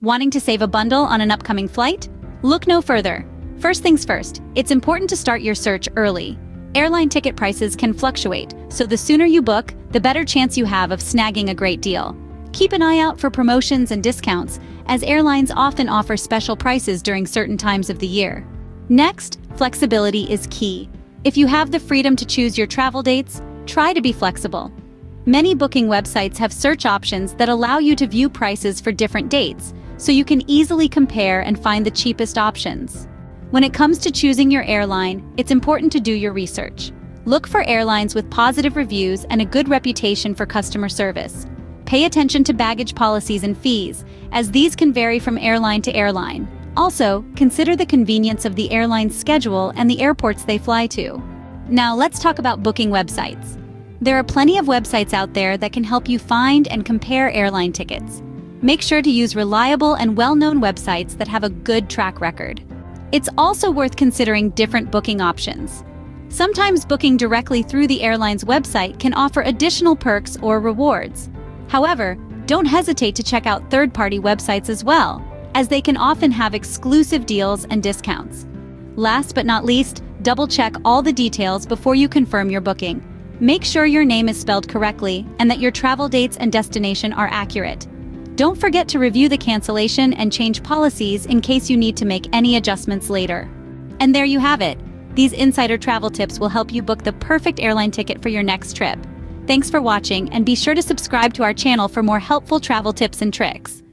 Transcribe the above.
Wanting to save a bundle on an upcoming flight? Look no further. First things first, it's important to start your search early. Airline ticket prices can fluctuate, so the sooner you book, the better chance you have of snagging a great deal. Keep an eye out for promotions and discounts, as airlines often offer special prices during certain times of the year. Next, flexibility is key. If you have the freedom to choose your travel dates, try to be flexible. Many booking websites have search options that allow you to view prices for different dates, so you can easily compare and find the cheapest options. When it comes to choosing your airline, it's important to do your research. Look for airlines with positive reviews and a good reputation for customer service. Pay attention to baggage policies and fees, as these can vary from airline to airline. Also, consider the convenience of the airline's schedule and the airports they fly to. Now let's talk about booking websites. There are plenty of websites out there that can help you find and compare airline tickets. Make sure to use reliable and well-known websites that have a good track record. It's also worth considering different booking options. Sometimes booking directly through the airline's website can offer additional perks or rewards. However, don't hesitate to check out third-party websites as well, as they can often have exclusive deals and discounts. Last but not least, double-check all the details before you confirm your booking. Make sure your name is spelled correctly and that your travel dates and destination are accurate. Don't forget to review the cancellation and change policies in case you need to make any adjustments later. And there you have it. These insider travel tips will help you book the perfect airline ticket for your next trip. Thanks for watching, and be sure to subscribe to our channel for more helpful travel tips and tricks.